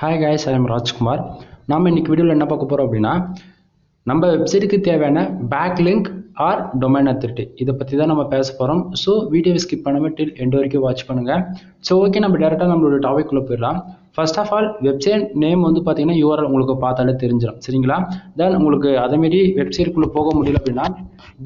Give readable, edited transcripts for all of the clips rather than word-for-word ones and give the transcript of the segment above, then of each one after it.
Hi guys, I am Rajkumar. நாம் இன்னைக்கு வீடியோவில் என்ன பார்க்க போகிறோம் அப்படின்னா நம்ம வெப்சைட்டுக்கு தேவையான பேக்லிங்க் ஆர் டொமைன் அத்தாரிட்டி இதை பற்றி தான் நம்ம பேச போகிறோம். ஸோ வீடியோவை ஸ்கிப் பண்ணாமல் டில் எண்ட் வரைக்கும் வாட்ச் பண்ணுங்கள். ஸோ ஓகே, நம்ம டேரெக்டாக நம்மளோட டாபிக்குள்ளே போயிடலாம். First of all website name வந்து பார்த்தீங்கன்னா யூஆர்எல் உங்களுக்கு பார்த்தாலே தெரிஞ்சிடும், சரிங்களா? தென் உங்களுக்கு அதேமாரி வெப்சைட்டுக்குள்ளே போக முடியல அப்படின்னா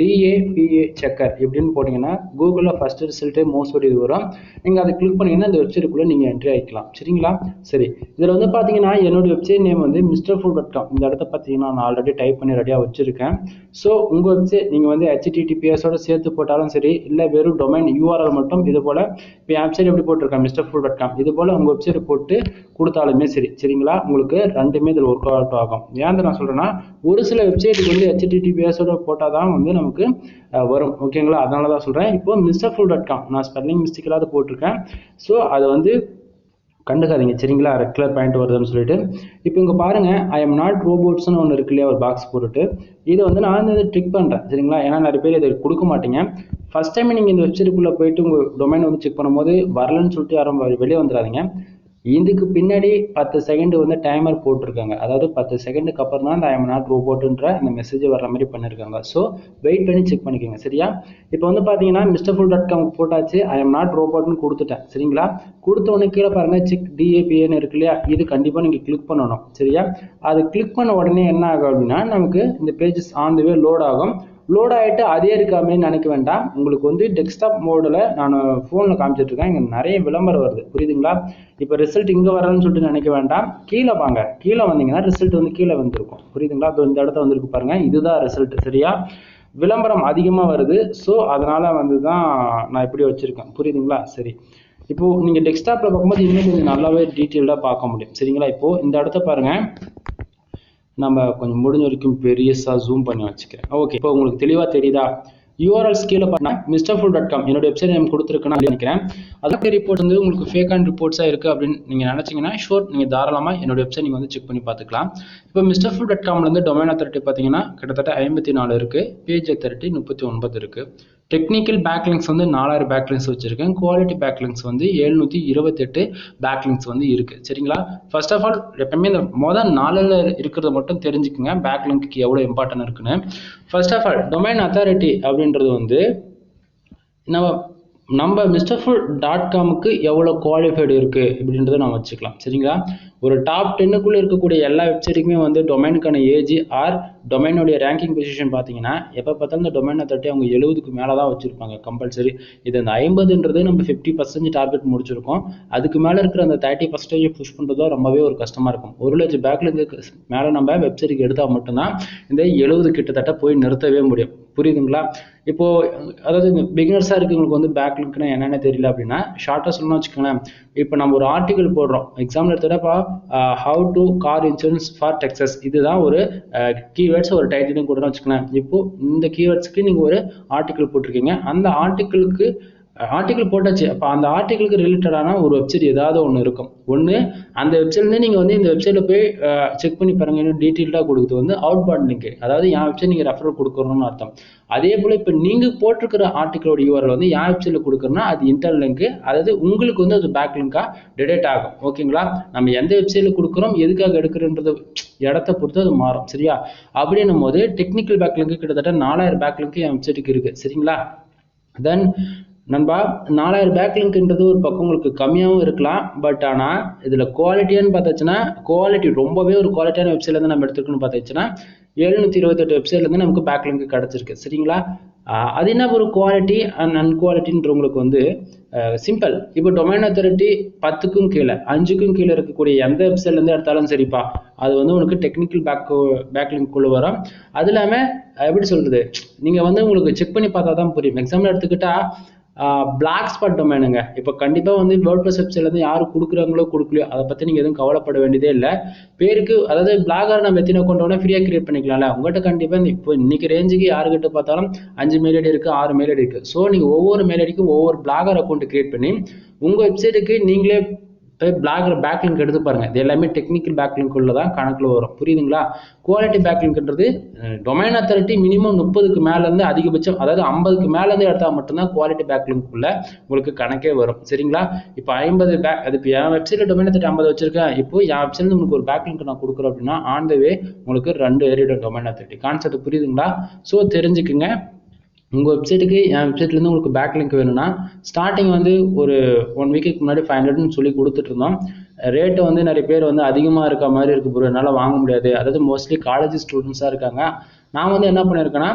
DAPA செக்கர் எப்படின்னு போட்டிங்கன்னா கூகுளில் ஃபஸ்ட்டு ரிசல்ட்டே மோஸ்ட் இது வரும். நீங்கள் அதை கிளிக் பண்ணிங்கன்னா இந்த வெப்சைட்டுக்குள்ளே நீங்கள் என்ட்ரி ஆகிக்கலாம், சரிங்களா? சரி, இதில் வந்து பார்த்தீங்கன்னா என்னோட வெப்சைட் நேம் வந்து misterfood.com. இந்த இடத்த பார்த்தீங்கன்னா நான் ஆல்ரெடி டைப் பண்ணி ரெடியாக வச்சுருக்கேன். ஸோ உங்கள் வெப்சைட் நீங்கள் வந்து HTTPS-ஓட சேர்த்து போட்டாலும் சரி, இல்லை வெறும் டொமைன் URL மட்டும் இது போல் இப்போ வெப்சைட் எப்படி போட்டிருக்கேன் misterfood.com இது போல் உங்கள் வெப்சைட் போட்டு கொடுத்தாலுமே சரி, சரிங்களா? உங்களுக்கு ரெண்டுமே இதில் ஒர்க் அவுட் ஆகும். ஏன் நான் சொல்கிறேன்னா ஒரு சில வெப்சைட்டுக்கு வந்து HTTPS-ஓட போட்டால் தான் வந்து நமக்கு வரும், ஓகேங்களா? அதனால தான் சொல்கிறேன். இப்போ misterfood.com நான் ஸ்பெல்லிங் மிஸ்டேக்கெல்லாம் போட்டிருக்கேன். ஸோ அதை வந்து கண்டுக்காதீங்க, சரிங்களா? ரெகுலர் பாயிண்ட் வருதுன்னு சொல்லிட்டு. இப்போ இங்கே பாருங்கள், ஐ எம் நாட் ரோபோட்ஸ்னு ஒன்று இருக்கு இல்லையா, ஒரு பாக்ஸ் போட்டுட்டு இதை வந்து நான் வந்து ட்ரிக் பண்ணுறேன், சரிங்களா? ஏன்னா நிறைய பேர் இதை கொடுக்க மாட்டீங்க. ஃபர்ஸ்ட் டைம் நீங்கள் இந்த வெப்சைட்டுக்குள்ளே போயிட்டு உங்கள் டொமைன் வந்து செக் பண்ணும்போது வரலன்னு சொல்லிட்டு யாரும் வெளியே வந்துடாதீங்க. இதுக்கு பின்னாடி 10 செகண்ட் வந்து டைமர் போட்டிருக்காங்க. அதாவது 10 செகண்டுக்கு அப்புறம் தான் இந்த ஐ எம் நாட் ரோபோட்டுன்ற அந்த மெசேஜ் வர்ற மாதிரி பண்ணியிருக்காங்க. ஸோ வெயிட் பண்ணி செக் பண்ணிக்கோங்க, சரியா? இப்போ வந்து பார்த்தீங்கன்னா misterfood.com போட்டாச்சு, ஐ எம் நாட் ரோபோட்னு கொடுத்துட்டேன், சரிங்களா? கொடுத்த உடனே கீழே பாருங்கள் செக் DAPAன்னு இருக்கு இல்லையா, இது கண்டிப்பாக நீங்கள் கிளிக் பண்ணணும், சரியா? அது கிளிக் பண்ண உடனே என்ன ஆகும் அப்படின்னா நமக்கு இந்த pages on the way load ஆகும். லோட் ஆகிட்டு அதே இருக்காமே நினைக்க வேண்டாம். உங்களுக்கு வந்து டெஸ்க்டாப் மோடில் நான் ஃபோனில் காமிச்சிட்ருக்கேன், இங்கே நிறைய விளம்பரம் வருது, புரியுதுங்களா? இப்போ ரிசல்ட் இங்கே வரலன்னு சொல்லிட்டு நினைக்க வேண்டாம். கீழே வாங்க, கீழே வந்தீங்கன்னா ரிசல்ட் வந்து கீழே வந்திருக்கும், புரியுதுங்களா? இந்த இடத்த வந்துருக்கு பாருங்கள், இதுதான் ரிசல்ட், சரியா? விளம்பரம் அதிகமாக வருது, ஸோ அதனால் வந்து தான் நான் இப்படி வச்சுருக்கேன், புரியுதுங்களா? சரி, இப்போது நீங்கள் டெஸ்க்டாப்பில் பார்க்கும்போது இன்னும் கொஞ்சம் நல்லாவே டீட்டெயில்டாக பார்க்க முடியும், சரிங்களா? இப்போது இந்த இடத்த பாருங்கள், நம்ம கொஞ்சம் முடிஞ்ச வரைக்கும் பெரியஸாக ஜூம் பண்ணி வச்சுக்கிறேன். ஓகே, இப்போ உங்களுக்கு தெளிவாக தெரியுதா? URLs கீழே பார்த்தா misterfood.com என்னோட வெப்சைட் நேம் கொடுத்துருக்குன்னு நினைக்கிறேன். அதற்கு ரிப்போர்ட் வந்து உங்களுக்கு ஃபேக் அண்ட் ரிப்போர்ட்ஸாக இருக்குது அப்படின்னு நீங்கள் நினச்சிங்கன்னா ஷோர் நீங்கள் தாராளமாக என்னோட வெப்சைட் நீங்கள் வந்து செக் பண்ணி பார்த்துக்கலாம். இப்போ misterfood.comலேருந்து டொமைன் அத்தாரிட்டி பார்த்தீங்கன்னா கிட்டத்தட்ட 54 இருக்குது, பேஜ் அத்தாரிட்டி 39 இருக்குது. டெக்னிக்கல் பேக்லிங்ஸ் வந்து 4000 பேக்லிங்ஸ் வச்சுருக்கேன். குவாலிட்டி பேக்லிங்ஸ் வந்து 728 பேக்லிங்ஸ் வந்து இருக்குது, சரிங்களா? ஃபர்ஸ்ட் ஆஃப் ஆல் எப்பவுமே இந்த மொதல் 4 இருக்கிறத மட்டும் தெரிஞ்சுக்கோங்க, பேக்லிங்க்கு எவ்வளோ இம்பார்ட்டன்ட் இருக்குன்னு. First of all domain authority அப்படின்றது வந்து நம்ம misterfood.comக்கு எவ்வளோ குவாலிஃபைடு இருக்குது அப்படின்றத நம்ம வச்சுக்கலாம், சரிங்களா? ஒரு டாப் 10க்குள்ளே இருக்கக்கூடிய எல்லா வெப்சைட்டுக்குமே வந்து டொமைனுக்கான ஏஜ் ஆர் டொமைனுடைய ரேங்கிங் பொசிஷன் பார்த்தீங்கன்னா எப்போ பார்த்தாலும் இந்த டொமைன் அத்தாரிட்டி அவங்க 70க்கு மேலே தான் வச்சுருப்பாங்க கம்பல்சரி. இது அந்த 50ன்றது நம்ம 50% டார்கெட் முடிச்சிருக்கோம். அதுக்கு மேலே இருக்கிற அந்த 30% புஷ் பண்ணுறதோ ரொம்பவே ஒரு கஷ்டமாக இருக்கும். 1,00,000 பேக்லிங்க்கு மேலே நம்ம வெப்சைட்டுக்கு எடுத்தால் மட்டும்தான் இந்த 70 கிட்டத்தட்ட போய் நிறுத்தவே முடியும், புரியுதுங்களா? இப்போது அதாவது பிகினர்ஸாக இருக்கவங்களுக்கு வந்து பேக்லிங்க்னா என்னென்ன தெரியல அப்படின்னா ஷார்ட்டாக சொல்லணும்னு வச்சுக்கோங்களேன். இப்போ நம்ம ஒரு ஆர்டிகல் போடுறோம், எக்ஸாம்பிள் எடுத்துகிட்டப்பா how to car insurance for Texas, இதுதான் ஒரு கீவேர்ட்ஸ் ஒரு டைட்டிலும் கூட வச்சுக்கலாம். இப்போது இந்த கீவேர்ட்ஸ்க்கு நீங்கள் ஒரு ஆர்டிக்கல் போட்டிருக்கீங்க, அந்த ஆர்டிக்கல் போட்டாச்சு. அப்போ அந்த ஆர்டிக்கலுக்கு ரிலேட்டடான ஒரு வெப்சைட் ஏதாவது ஒன்று இருக்கும். ஒன்று அந்த வெப்சைட்லேருந்து நீங்கள் வந்து இந்த வெப்சைட்டில் போய் செக் பண்ணி பாருங்கள், இன்னும் டீட்டெயில்டாக கொடுக்குது வந்து அவுட் பாண்ட் லிங்க், அதாவது என் வெப்சைட் நீங்கள் ரெஃபர் கொடுக்கணும்னு அர்த்தம். அதே போல் இப்போ நீங்கள் போட்டிருக்கிற ஆர்டிக்கலோட URL வந்து என் வெப்சைட்டில் கொடுக்குறோன்னா அது இன்டர்னல் லிங்க், அதாவது உங்களுக்கு வந்து அது பேக் லிங்காக டிடெக்ட் ஆகும், ஓகேங்களா? நம்ம எந்த வெப்சைட்டில் கொடுக்குறோம், எதுக்காக எடுக்கிறன்றது இடத்த பொறுத்து அது மாறும், சரியா? அப்படின்னும் போது டெக்னிக்கல் பேக் லிங்க் கிட்டத்தட்ட 4000 பேக் லிங்க் என் வெப்சைட்டுக்கு இருக்குது, சரிங்களா? தென் நண்பா 4000 பேக்லிங்க்ன்றது ஒரு பக்கம் உங்களுக்கு கம்மியாகவும் இருக்கலாம். பட் ஆனால் இதில் குவாலிட்டியான்னு பார்த்தாச்சுன்னா குவாலிட்டி ரொம்பவே ஒரு குவாலிட்டியான வெப்சைட்லேருந்து நம்ம எடுத்துக்கணும்னு பார்த்தாச்சுன்னா 728 வெப்சைட்லேருந்து நமக்கு பேக்லிங்க் கிடச்சிருக்கு, சரிங்களா? அது என்ன ஒரு குவாலிட்டி அண்ட் அன்குவாலிட்டின்றவங்களுக்கு வந்து சிம்பிள். இப்போ டொமைன் அத்தாரிட்டி 10க்கும் கீழே 5க்கும் கீழே இருக்கக்கூடிய எந்த வெப்சைட்லேருந்து எடுத்தாலும் சரிப்பா, அது வந்து உனக்கு டெக்னிக்கல் பேக்லிங்க் குள்ள வரும். அது இல்லாமல் எப்படி சொல்கிறது, நீங்கள் வந்து உங்களுக்கு செக் பண்ணி பார்த்தா தான் புரியும். எக்ஸாம்பிள் எடுத்துக்கிட்டால் பிளாக் ஸ்பாட் டொமைனுங்க. இப்போ கண்டிப்பாக வந்து வேர்ட்பிரஸ் வெப்சைட்லேருந்து யார் கொடுக்குறாங்களோ கொடுக்கலையோ அதை பற்றி நீங்கள் எதுவும் கவலைப்பட வேண்டியதே இல்லை. பேருக்கு அதாவது பிளாகர் நம்ம எத்தனை அக்கௌண்ட் வேணால் ஃப்ரீயாக கிரியேட் பண்ணிக்கலாம்ல. உங்கள்கிட்ட கண்டிப்பாக இப்போ இன்றைக்கி ரேஞ்சுக்கு யாருக்கிட்ட பார்த்தாலும் 5 மெயில் ஐடி இருக்குது, 6 மெயில் ஐடி இருக்குது. ஸோ நீங்கள் ஒவ்வொரு மெயில் ஐடிக்கும் ஒவ்வொரு பிளாகர் அக்கௌண்ட் கிரியேட் பண்ணி உங்கள் வெப்சைட்டுக்கு நீங்களே பேக்லிங்க் எடுத்து பாருங்க. இது எல்லாமே டெக்னிக்கல் பேக்லிங்க் உள்ள தான் கணக்கில் வரும். புரியுதுங்களா? குவாலிட்டி பேக்லிங்க்ன்றது டொமைன் அத்தாரிட்டி மினிமம் 30க்கு மேலேருந்து அதிகபட்சம், அதாவது 50க்கு மேலேருந்து எடுத்தால் மட்டும்தான் குவாலிட்டி பேக்லிங்க் உள்ள உங்களுக்கு கணக்கே வரும். சரிங்களா? இப்போ 50 அது இப்போ என் வெப்சைட்டில் டொமைன் அத்தாரிட்டி 50 வச்சிருக்கேன். இப்போ என் வெப்சைட்ல உங்களுக்கு ஒரு பேக்லிங்க் நான் கொடுக்குறேன் அப்படின்னா ஆன் த வே உங்களுக்கு 2 ஏறிடும் டொமைன் அத்தாரிட்டி. கான்செப்ட் புரியுதுங்களா? ஸோ தெரிஞ்சுக்குங்க. உங்கள் வெப்சைட்டுக்கு என் வெப்சைட்லேருந்து உங்களுக்கு பேக்லிங்க் வேணும்னா ஸ்டார்டிங் வந்து ஒரு 1 வீக்குக்கு முன்னாடி 500ன்னு சொல்லி கொடுத்துட்டு இருந்தோம். ரேட்டு வந்து நிறைய பேர் வந்து அதிகமாக இருக்க மாதிரி இருக்கு ப்ரோ, என்னால் வாங்க முடியாது. அதாவது மோஸ்ட்லி காலேஜ் ஸ்டூடெண்ட்ஸாக இருக்காங்க. நான் வந்து என்ன பண்ணியிருக்கேன்னா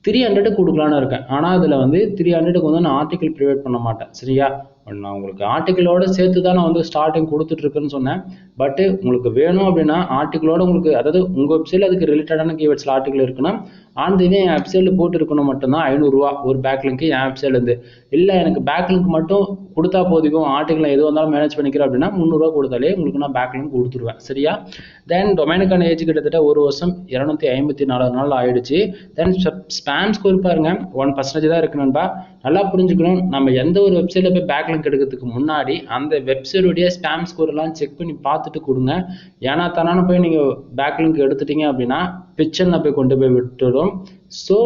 300 கொடுக்கலான்னு இருக்கேன். ஆனால் அதில் வந்து 300க்கு வந்து நான் ஆர்டிக்கல் ப்ரிவேட் பண்ண மாட்டேன். சரியா? நான் உங்களுக்கு ஆர்டிக்கலோட சேர்த்து தான் நான் வந்து ஸ்டார்டிங் கொடுத்துட்ருக்குன்னு சொன்னேன். பட்டு உங்களுக்கு வேணும் அப்படின்னா ஆர்டிக்கலோட உங்களுக்கு, அதாவது உங்கள் வெப்சைட்டில் அதுக்கு ரிலேட்டடான கீவேர்ட்ஸில் ஆர்டிக்கல் இருக்குன்னா ஆன் தி வே என் வெப்சைட்டில் போட்டு இருக்கணும் மட்டும்தான் 500 ரூபா ஒரு பேக்லிங்க்கு என் வெப்சைட்லேருந்து. இல்லை எனக்கு பேக்லிங்க் மட்டும் கொடுத்தா போதிக்கும், ஆர்டிக்கல் எது வந்தாலும் மேனேஜ் பண்ணிக்கிறேன் அப்படின்னா 300 ரூபா கொடுத்தாலே உங்களுக்கு நான் பேக்லிங்க் கொடுத்துருவேன். சரியா? தென் டொமைனுக்கான ஏஜ் கிட்டத்தட்ட 1 வருஷம் 254 நாள் ஆயிடுச்சு. தென் ஸ்பேம் ஸ்கோர் பாருங்க 1% தான் இருக்கு நண்பா. நல்லா புரிஞ்சுக்கணும், நம்ம எந்த ஒரு வெப்சைட்டில் போய் பேக்லிங்க் எடுக்கிறதுக்கு முன்னாடி அந்த வெப்சைட்டுடைய ஸ்பேம் ஸ்கோர் எல்லாம் செக் பண்ணி பார்த்துட்டு கொடுங்க. ஏன்னா தானே போய் நீங்கள் பேக்லிங்க் எடுத்துட்டீங்க அப்படின்னா பிக்சரில் போய் கொண்டு போய் விட்டுடும். ஸோ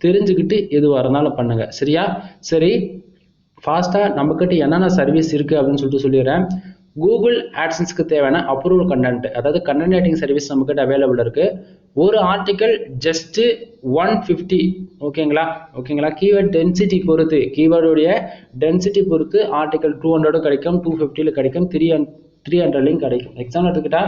தெரிஞ்சுக்கிட்டு எது வரனாலும் பண்ணுங்க. சரியா? சரி, ஃபாஸ்ட்டாக நம்மக்கிட்ட என்னென்ன சர்வீஸ் இருக்குது அப்படின்னு சொல்லிடுறேன். கூகுள் ஆட்சன்ஸ்க்கு தேவையான அப்ரூவல் கண்டென்ட், அதாவது கண்டென்ட் ரைட்டிங் சர்வீஸ் நம்மக்கிட்ட அவைலபிள் இருக்குது. ஒரு ஆர்டிக்கல் ஜஸ்ட்டு 150. ஓகேங்களா? கீவேர்ட் டென்சிட்டி பொறுத்து, கீவேர்டுடைய டென்சிட்டி பொறுத்து ஆர்டிக்கல் 200 கிடைக்கும், 250 கிடைக்கும், 300 கிடைக்கும். எக்ஸாம்பிள் எடுத்துக்கிட்டா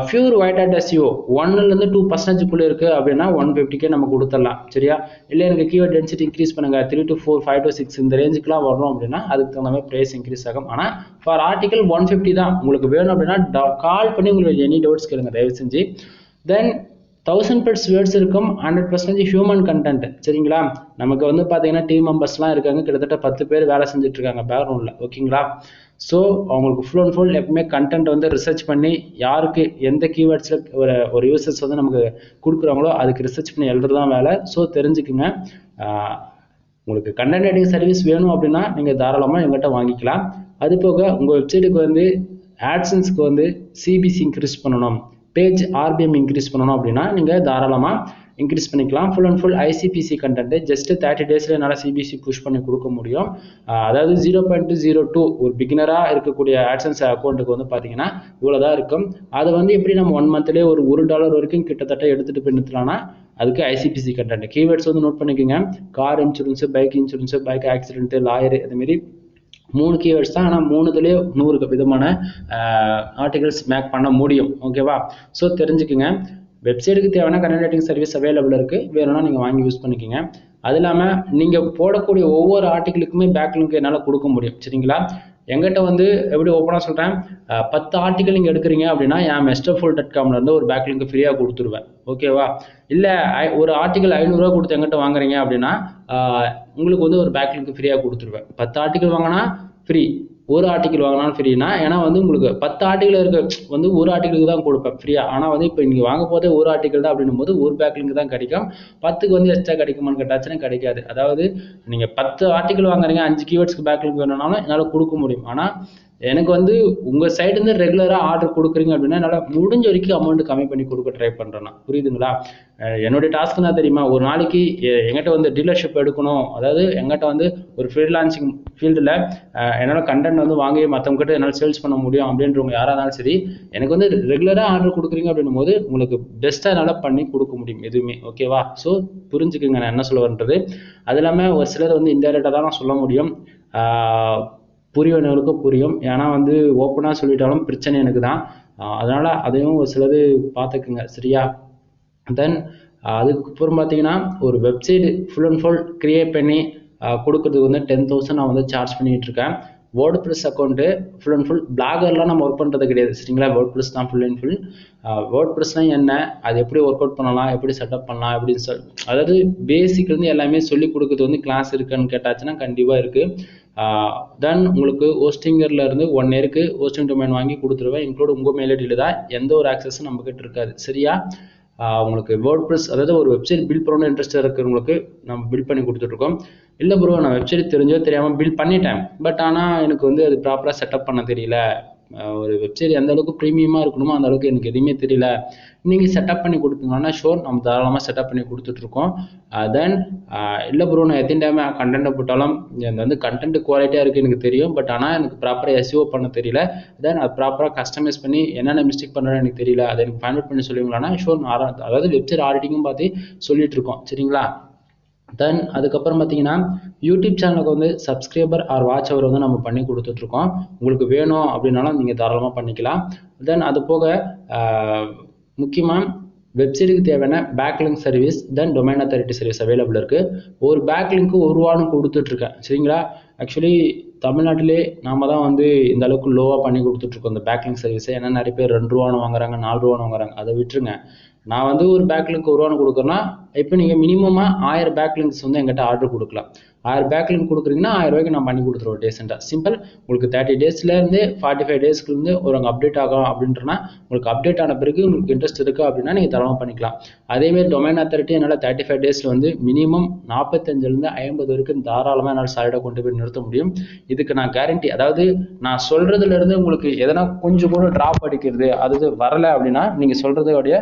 பியூர் ஒயிட் ஹேட் எஸ்இஓ 1லேருந்து 2% இருக்குது அப்படின்னா 150க்கே நம்ம கொடுத்துடலாம். சரியா? இல்லை எனக்கு கீவேர்ட் டென்சிட்டி இன்க்ரீஸ் பண்ணுங்க 3 to 4, 5 to 6 இந்த ரேஞ்சுக்குலாம் வரும் அப்படின்னா அதுக்கு தகுந்த மாதிரி ப்ரைஸ் இன்க்ரீஸ் ஆகும். ஆனால் ஃபார் ஆர்டிக்கல் 150 தான். உங்களுக்கு வேணும் அப்படின்னா கால் பண்ணி உங்களுக்கு எனி டவுட்ஸ் கேளுங்க தயவு செஞ்சு. தென் 1000+ வேர்ட்ஸ் இருக்கும், 100% ஹியூமன் கண்டென்ட். சரிங்களா? நமக்கு வந்து பார்த்தீங்கன்னா டீம் மெம்பர்ஸ்லாம் இருக்காங்க, கிட்டத்தட்ட 10 பேர் வேலை செஞ்சுட்டு இருக்காங்க பேக்ரவுண்டில். ஓகேங்களா? ஸோ அவங்களுக்கு ஃபுல் அண்ட் ஃபுல் எப்பவுமே கண்டென்ட் வந்து ரிசர்ச் பண்ணி யாருக்கு எந்த கீவேர்ட்ஸில் ஒரு யூசர்ஸ் வந்து நமக்கு கொடுக்குறாங்களோ அதுக்கு ரிசர்ச் பண்ணி எழுதுறது தான் வேலை. ஸோ தெரிஞ்சுக்குங்க. உங்களுக்கு கண்டென்ட் ரைட்டிங் சர்வீஸ் வேணும் அப்படின்னா நீங்கள் தாராளமாக எங்கிட்ட வாங்கிக்கலாம். அது போக உங்கள் வெப்சைட்டுக்கு வந்து ஆட்சன்ஸ்க்கு வந்து சிபிசி இன்க்ரீஸ் பண்ணணும், பேஜ் ஆர்பிஎம் இன்க்ரீஸ் பண்ணணும் அப்படின்னா நீங்கள் தாராளமாக இன்க்ரீஸ் பண்ணிக்கலாம். Full and full ICPC content just 30 டேஸில் என்னால் சிபிசி புஷ் பண்ணி கொடுக்க முடியும். அதாவது 0.02 ஒரு பிகினராக இருக்கக்கூடிய ஆட்சன்ஸ் அக்கௌண்ட்டுக்கு வந்து பார்த்தீங்கன்னா இவ்வளோ தான் இருக்கும். அதை வந்து எப்படி நம்ம 1 மந்த்லேயே ஒரு $1 வரைக்கும் கிட்டத்தட்ட எடுத்துகிட்டு போய் நிறுத்தலாம்னா அதுக்கு ஐசிபிசி கண்டென்ட். கீவேர்ட்ஸ் வந்து நோட் பண்ணிக்கோங்க. Car insurance, bike insurance, bike accident, lawyer, அதுமாரி 3 கீவேர்ட்ஸ் தான். ஆனால் 3துலேயே 100 விதமான ஆர்டிகல்ஸ் மேக் பண்ண முடியும். ஓகேவா? ஸோ தெரிஞ்சுக்குங்க. வெப்சைட்டுக்கு தேவையான கண்டென்ட் ரைட்டிங் சர்வீஸ் அவைலபிள் இருக்குது, வேணும்னா நீங்கள் வாங்கி யூஸ் பண்ணிக்கோங்க. அது இல்லாமல் நீங்கள் போடக்கூடிய ஒவ்வொரு ஆர்டிக்கலுக்குமே பேக்லிங்க் என்னால் கொடுக்க முடியும். சரிங்களா? எங்கிட்ட வந்து எப்படி ஓப்பனாக சொல்கிறேன், 10 ஆர்டிக்கல் நீங்கள் எடுக்கிறீங்க அப்படின்னா என் mestoful.comலேருந்து ஒரு பேக்லிங்க் ஃப்ரீயாக கொடுத்துருவேன். ஓகேவா? இல்லை ஒரு ஆர்டிக்கல் 500 ரூபா கொடுத்து எங்கிட்ட வாங்குறீங்க அப்படின்னா உங்களுக்கு வந்து ஒரு பேக்லிங்க் ஃப்ரீயாக கொடுத்துருவேன். 10 ஆர்டிக்கல் வாங்கினா ஃப்ரீ, ஒரு ஆர்டிக்கல் வாங்கினாலும் ஃப்ரீனா. ஏன்னா வந்து உங்களுக்கு 10 ஆர்டிக்கல் இருக்க வந்து ஒரு ஆர்டிக்கலுக்கு தான் கொடுப்பேன் ஃப்ரீயாக. ஆனால் வந்து இப்போ நீங்கள் வாங்க போதே ஒரு ஆர்டிக்கல் தான் அப்படின்னும் போது ஒரு பேக்லிங்க் தான் கிடைக்கும். 10க்கு வந்து எக்ஸ்ட்ரா கிடைக்குமான்னு கேட்டாச்சுன்னா கிடைக்காது. அதாவது நீங்கள் 10 ஆர்டிக்கல் வாங்குறீங்க, 5 கீவேர்ட்ஸ்க்கு பேக்லிங்க் வேணும்னாலும் என்னால் கொடுக்க முடியும். ஆனால் எனக்கு வந்து உங்கள் சைடுலேருந்து ரெகுலராக ஆர்டர் கொடுக்குறீங்க அப்படின்னா என்னால் முடிஞ்ச வரைக்கும் அமௌண்ட் கம்மி பண்ணி கொடுக்க ட்ரை பண்ணுறேன். புரியுதுங்களா? என்னுடைய டாஸ்க் என்ன தெரியுமா, ஒரு நாளைக்கு எங்கிட்ட வந்து டீலர்ஷிப் எடுக்கணும், அதாவது எங்கிட்ட வந்து ஒரு ஃப்ரீலான்சிங் ஃபீல்டில் என்னால் கண்டென்ட் வந்து வாங்கி மற்றவங்ககிட்ட என்னால் சேல்ஸ் பண்ண முடியும் அப்படின்றவங்க யாராக இருந்தாலும் சரி, எனக்கு வந்து ரெகுலராக ஆர்டர் கொடுக்குறீங்க அப்படின்னும் போது உங்களுக்கு பெஸ்ட்டாக என்னால் பண்ணி கொடுக்க முடியும் எதுவுமே. ஓகேவா? ஸோ புரிஞ்சுக்குங்க நான் என்ன சொல்ல வரன்றது. அது இல்லாமல் ஒரு சிலர் வந்து இன்டைரக்டாக தான் நான் சொல்ல முடியும், புரியவனவருக்கும் புரியும். ஏன்னா வந்து ஓப்பனாக சொல்லிட்டாலும் பிரச்சனை எனக்கு தான். அதனால் அதையும் ஒரு சிலது பார்த்துக்குங்க. சரியா? தென் அதுக்கப்புறம் பார்த்தீங்கன்னா ஒரு website full and full create பண்ணி கொடுக்குறதுக்கு வந்து 10,000 நான் வந்து சார்ஜ் பண்ணிகிட்டு இருக்கேன். WordPress account full and full. பிளாகர்லாம் நம்ம ஒர்க் பண்ணுறது கிடையாது. சரிங்களா? வேர்ட்பிரஸ் தான் ஃபுல் அண்ட் ஃபுல். வேர்ட்பிரஸ்னால் என்ன, அது எப்படி ஒர்க் அவுட் பண்ணலாம், எப்படி செட்டப் பண்ணலாம் அப்படின்னு அதாவது பேசிக்லேருந்து எல்லாமே சொல்லிக் கொடுக்குறது வந்து கிளாஸ் இருக்குன்னு கேட்டாச்சுன்னா கண்டிப்பாக இருக்குது. தென் உங்களுக்கு ஹோஸ்டிங்கர்லேருந்து 1 இயருக்கு ஹோஸ்டிங் டொமைன் வாங்கி கொடுத்துருவேன். இன்க்ளூட் உங்கள் மெயில் ஐடியில் தான், எந்த ஒரு ஆக்சஸும் நம்மக்கிட்ட இருக்காது. சரியா? உங்களுக்கு வேர்ட்பிரஸ், அதாவது ஒரு வெப்சைட் பில்ட் பண்ணணும்னு இன்ட்ரெஸ்ட்டாக இருக்கிறவங்களுக்கு நம்ம பில்ட் பண்ணி கொடுத்துட்ருக்கோம். இல்லை ப்ரோ நான் வெப்சைட் தெரிஞ்சோ தெரியாமல் பில்ட் பண்ணிட்டேன், பட் ஆனால் எனக்கு வந்து அது ப்ராப்பராக செட்டப் பண்ண தெரியல, ஒரு வெப்சைட் எந்த அளவுக்கு ப்ரீமியமாக இருக்கணுமோ அந்த அளவுக்கு எனக்கு எதுவுமே தெரியல, நீங்கள் செட்டப் பண்ணி கொடுத்தீங்கன்னா ஷோர் நம்ம தாராளமாக செட்டப் பண்ணி கொடுத்துட்ருக்கோம். தென் இல்லை ப்ரோ நான் எத்தனை டைம் கண்டென்ட்டை போட்டாலும் எனக்கு வந்து கண்டென்ட் குவாலிட்டியாக இருக்குது எனக்கு தெரியும், பட் ஆனால் எனக்கு ப்ராப்பராக எஸ்இஓ பண்ண தெரியல, தென் அது ப்ராப்பராக கஸ்டமைஸ் பண்ணி என்னென்ன மிஸ்டேக் பண்ணுறேன்னு எனக்கு தெரியல, அதை எனக்கு ஃபைண்ட் அவுட் பண்ணி சொல்லுவீங்களான்னா ஷோர் அதாவது வெப்சைட் ஆடிட்டிங்கும் பார்த்து சொல்லிட்டு இருக்கோம். சரிங்களா? தென் அதுக்கப்புறம் பார்த்தீங்கன்னா யூடியூப் சேனலுக்கு வந்து சப்ஸ்கிரைபர் ஆர் வாட்ச் அவர் வந்து நம்ம பண்ணி கொடுத்துட்ருக்கோம். உங்களுக்கு வேணும் அப்படின்னாலும் நீங்கள் தாராளமாக பண்ணிக்கலாம். தென் அது போக முக்கியமாக வெப்சைட்டுக்கு தேவையான பேக்லிங்க் சர்வீஸ் தென் டொமைன் அத்தாரிட்டி சர்வீஸ் அவைலபிள் இருக்குது. ஒரு பேக்லிங்க்கு ₹1 கொடுத்துட்ருக்கேன். சரிங்களா? ஆக்சுவலி தமிழ்நாட்டிலே நாம தான் வந்து இந்த அளவுக்கு லோவாக பண்ணி கொடுத்துட்ருக்கோம் இந்த பேக்லிங்க் சர்வீஸை. ஏன்னா நிறைய பேர் ₹2 வாங்குறாங்க, ₹4 வாங்குறாங்க. அதை விட்டுருங்க. நான் வந்து ஒரு பேக்லிங்க் ₹1 கொடுக்குறேன்னா இப்போ நீங்கள் மினிமமாக 1000 பேக்லிங்க்ஸ் வந்து எங்கிட்ட ஆர்டர் கொடுக்கலாம். 1000 பேக்லிங்க் கொடுக்குறீங்கன்னா ₹1000 நான் பண்ணி கொடுத்துருவோம் டீசெண்டாக. சிம்பிள். உங்களுக்கு 30 டேஸ்லேருந்து 45 டேஸ்க்குலேருந்து ஒரு அப்டேட் ஆகும் அப்படின்றனா உங்களுக்கு அப்டேட் ஆன பிறகு உங்களுக்கு இன்ட்ரெஸ்ட் இருக்குது அப்படின்னா நீங்கள் தரமாக பண்ணிக்கலாம். அதேமாதிரி டொமைன் அத்தாரிட்டி என்னால் 35 டேஸில் வந்து மினிமம் 45லேருந்து 50 வரைக்கும் தாராளமாக என்னால் சாலிடாக கொண்டு போய் நிறுத்த முடியும். இதுக்கு நான் கேரண்டி. அதாவது நான் சொல்கிறதுலேருந்து உங்களுக்கு எதனா கொஞ்சம் கூட ட்ராப் அடிக்கிறது அது வரலை அப்படின்னா நீங்கள் சொல்கிறதோடைய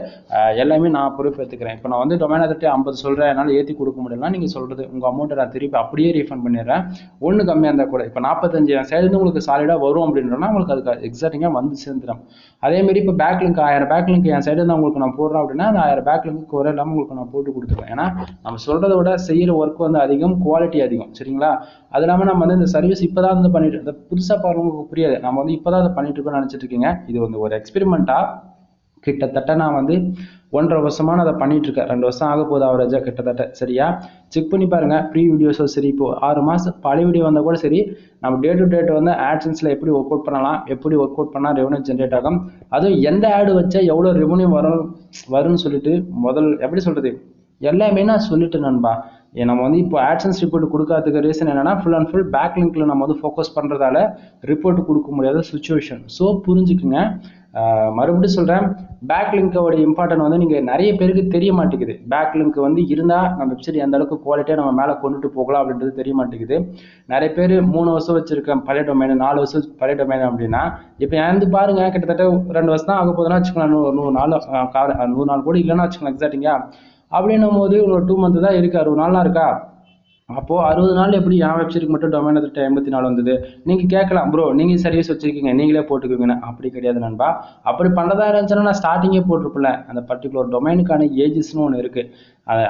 எல்லாமே நான் பொறுப்பேற்றுக்கிறேன். இப்போ நான் வந்து டொமைன் அத்தாரிட்டி 50 சொல்கிறேன், என்னால் ஏற்றி கொடுக்க முடியலன்னா நீங்கள் சொல்கிறது உங்கள் அமௌண்ட்டை நான் திருப்பி அப்படியே ரீஃபண்ட் பண்ணிடுறேன். ஒன்று கம்மியாக இருந்தால் கூட. இப்போ 45 என் சைடுலேருந்து உங்களுக்கு சாலிடாக வரும் அப்படின்றனா உங்களுக்கு அதுக்கு எக்ஸாக்டிங்காக வந்து சேர்ந்துடும். அதேமாரி இப்போ பேக்லிங்க் 1000 பேக்லிங்க் என் சைடுலேருந்து உங்களுக்கு நான் போடுறேன் அப்படின்னா அந்த 1000 பேக்லிங்க்கு குறை இல்லாமல் உங்களுக்கு நான் போட்டு கொடுத்துருவேன். ஏன்னா நம்ம சொல்கிறத விட செய்கிற ஒர்க் வந்து அதிகம், குவாலிட்டி அதிகம். சரிங்களா? அது இல்லாமல் நம்ம வந்து இந்த சர்வீஸ் இப்போ தான் வந்து பண்ணிட்டு இந்த புதுசாக பாருங்களுக்கு புரியாது. நம்ம வந்து இப்போ தான் அதை பண்ணிட்டு இருக்கோம்னு நினச்சிட்டு இருக்கீங்க. இது வந்து ஒரு எக்ஸ்பெரிமெண்ட்டாக கிட்டத்தட்ட நான் வந்து 1.5 வருஷமா நான் அதை பண்ணிட்டு இருக்கேன். 2 வருஷம் ஆக போகுது அவரேஜா கிட்டத்தட்ட. சரியா? செக் பண்ணி பாருங்க. ப்ரீ வீடியோஸும் சரி, இப்போ 6 மாதம் பழைய வீடியோ வந்தால் கூட சரி, நம்ம டே டு டேட் வந்து ஆட்சன்ஸில் எப்படி ஒர்க் அவுட் பண்ணலாம், எப்படி ஒர்க் அவுட் பண்ணால் ரெவன்யூ ஜென்ரேட் ஆகும், அதுவும் எந்த ஆடு வச்சா எவ்வளோ ரெவன்யூ வரும்னு சொல்லிட்டு எப்படி சொல்றது எல்லாமே நான் சொல்லிட்டு நண்பா. நம்ம வந்து இப்போ ஆட்சன்ஸ் ரிப்போர்ட் கொடுக்காததுக்கு ரீசன் என்னன்னா ஃபுல் அண்ட் ஃபுல் பேக்லிங்க்ல நம்ம வந்து ஃபோக்கஸ் பண்ணுறதால ரிப்போர்ட் கொடுக்க முடியாத சுச்சுவேஷன். ஸோ புரிஞ்சுக்குங்க. மறுபடியும் சொல்கிறேன், பேக்லிங்கோட இம்பார்ட்டன்ட் வந்து நீங்கள் நிறைய பேருக்கு தெரிய மாட்டேங்குது. பேக்லிங்க் வந்து இருந்தால் நம்ம வெப்சைட் எந்த அளவுக்கு குவாலிட்டியாக நம்ம மேலே கொண்டுட்டு போகலாம் அப்படின்றது தெரிய மாட்டேங்குது. நிறைய பேர் 3 வருஷம் வச்சிருக்கேன் பழைய டொமைன், 4 வருஷம் பழைய டொமைன் அப்படின்னா இப்போ வந்து பாருங்க கிட்டத்தட்ட 2 வருஷம் தான் ஆக போதுன்னா வச்சுக்கலாம். 100 நாள் கூட இல்லைன்னா வச்சுக்கலாம் எக்ஸாக்டிங்கா. அப்படின்னும் போது ஒரு 2 மந்த் தான் இருக்கு, 60 நாள்லாம் இருக்கா. அப்போ 60 நாள் எப்படி என் வெப்சைட்டுக்கு மட்டும் டொமைன் அத்தாரிட்டி 54 வந்தது? நீங்க கேட்கலாம், ப்ரோ நீங்க சர்வீஸ் வச்சிருக்கீங்க நீங்களே போட்டுக்குவீங்கன்னு. அப்படி கிடையாது நண்பா. அப்படி பண்ணதா இருந்துச்சுன்னா நான் ஸ்டார்டிங்கே போட்டிருப்பேன். அந்த பர்டிகுலர் டொமைனுக்கான ஏஜஸ்ன்னு ஒன்று இருக்கு.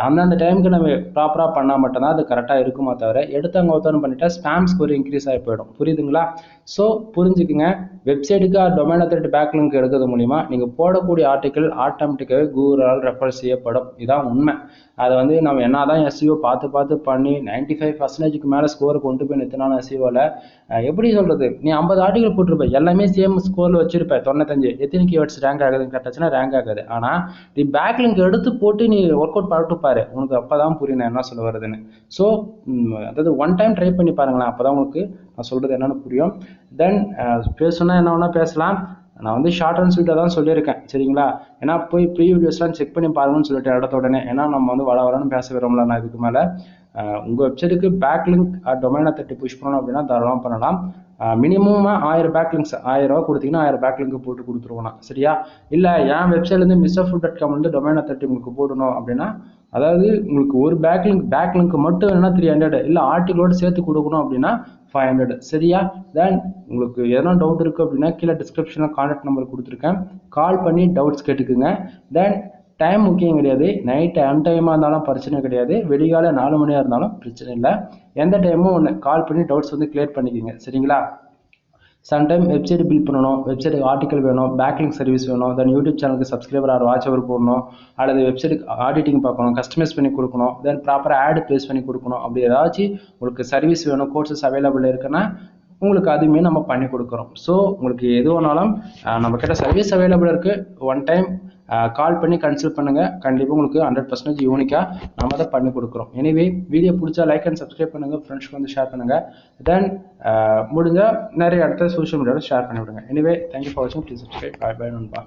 அந்தந்த டைமுக்கு நம்ம ப்ராப்பராக பண்ணால் மட்டும்தான் அது கரெக்டாக இருக்குமா தவிர எடுத்தவங்க ஒருத்தவங்க பண்ணிட்டா ஸ்பேம் ஸ்கோர் இன்க்ரீஸ் ஆகி போயிடும். புரியுதுங்களா? ஸோ புரிஞ்சுக்குங்க. வெப்சைட்டுக்கு டொமைன் அத்தாரிட்டி பேக்லிங்க் எடுக்கிறது மூலிமா நீங்கள் போடக்கூடிய ஆர்டிக்கல் ஆட்டோமேட்டிக்காகவே கூகுளால் ரெஃபர் செய்யப்படும். இதுதான் உண்மை. அதை வந்து நம்ம என்ன தான் எஸ்இஓ பார்த்து பண்ணி 95% மேலே ஸ்கோரை கொண்டு போய் நிறுத்தினாலும் எஸ்இஓவில் எப்படி சொல்கிறது, நீ 50 ஆர்டிக்கல் போட்டிருப்ப எல்லாமே சேம் ஸ்கோரில் வச்சிருப்ப 95, எத்தனை கீவேர்ட்ஸ் ரேங்க் ஆகுதுன்னு கேட்டாச்சுன்னா ரேங்க் ஆகாது. ஆனால் நீ பேக்லிங்க் எடுத்து போட்டு நீ ஒர்க் அவுட் பண்ணிட்டு பாரு, உனக்கு அப்போ தான் புரியும் நான் என்ன சொல்ல வருதுன்னு. ஸோ அதாவது ஒன் டைம் ட்ரை பண்ணி பாருங்களேன், அப்போ தான் உங்களுக்கு நான் சொல்கிறது என்னென்னு புரியும். தென் பேசணுன்னா என்ன வேணால் பேசலாம். நான் வந்து ஷார்ட் அண்ட் ஸ்வீட்டாக தான் சொல்லியிருக்கேன். சரிங்களா? ஏன்னா போய் ப்ரீ வீடியோஸ்லாம் செக் பண்ணி பாருங்கன்னு சொல்லிட்டு இடத்த உடனே, ஏன்னா நம்ம வந்து வரன்னு பேச விரும்பல. நான் இதுக்கு மேலே உங்கள் வெப்சைட்டுக்கு பேக்லிங்க் டொமைன் அத்தாரிட்டி புஷ் பண்ணணும் அப்படின்னா தாராளமாக பண்ணலாம். மினிமமாக 1000 பேக்லிங்க்ஸ் ₹1000 கொடுத்தீங்கன்னா 1000 பேக்லிங்க் போட்டு கொடுத்துருவோம். சரியா? இல்லை என் வெப்சைட்லேருந்து mrfood.com வந்து டொமைன் அத்தாரிட்டி உங்களுக்கு போடணும் அப்படின்னா, அதாவது உங்களுக்கு ஒரு பேக்லிங்க் மட்டும் வேணும்னா 300, இல்லை ஆர்டிகளோடு சேர்த்து கொடுக்கணும் அப்படின்னா 500. சரியா? தென் உங்களுக்கு எதனா டவுட் இருக்குது அப்படின்னா கீழே டிஸ்கிரிப்ஷனில் கான்டாக்ட் நம்பர் கொடுத்துருக்கேன், கால் பண்ணி டவுட்ஸ் கேட்டுக்குங்க. தென் டைம் முக்கியம் கிடையாது. நைட்டு அன்டைமாக இருந்தாலும் பிரச்சனை கிடையாது, வெளிகால 4 மணியாக இருந்தாலும் பிரச்சனை இல்லை. எந்த டைமும் ஒன்று கால் பண்ணி டவுட்ஸ் வந்து கிளியர் பண்ணிக்கோங்க. சரிங்களா? சம்டைம் வெப்சைட் பில்ட் பண்ணணும், வெப்சைட் ஆர்டிக்கல் வேணும், பேக்லிங்க் சர்வீஸ் வேணும், தென் யூடியூப் சேனலுக்கு சப்ஸ்கிரைபர் ஆர் வாட்ச் அவர் போடணும், அல்லது வெப்சைட்டுக்கு ஆடிட்டிங் பார்க்கணும், கஸ்டமைஸ் பண்ணி கொடுக்கணும், தென் ப்ராப்பராக ஆட் ப்ளேஸ் பண்ணி கொடுக்கணும். அப்படி ஏதாச்சும் உங்களுக்கு சர்வீஸ் வேணும், கோர்சஸ் அவைலபிள் இருக்குன்னா உங்களுக்கு அதுவுமே நம்ம பண்ணி கொடுக்குறோம். ஸோ உங்களுக்கு எது வேணாலும் நம்மக்கிட்ட சர்வீஸ் அவைலபிள் இருக்குது. ஒன் டைம் கால் பண்ணி கன்சல்ட் பண்ணுங்கள். கண்டிப்பாக உங்களுக்கு 100% யூனிக்காக நம்ம தான் பண்ணி கொடுக்குறோம். எனிவே வீடியோ பிடிச்சா லைக் அண்ட் சப்ஸ்கிரைப் பண்ணுங்கள், ஃப்ரெண்ட்ஸ்க்கு வந்து ஷேர் பண்ணுங்கள். தென் முடிஞ்சால் நிறைய இடத்துல சோஷியல் மீடியாவில் ஷேர் பண்ணிவிடுங்க. எனிவே தேங்க்யூ ஃபார் வாட்சிங். Please subscribe. பை பை நண்பா.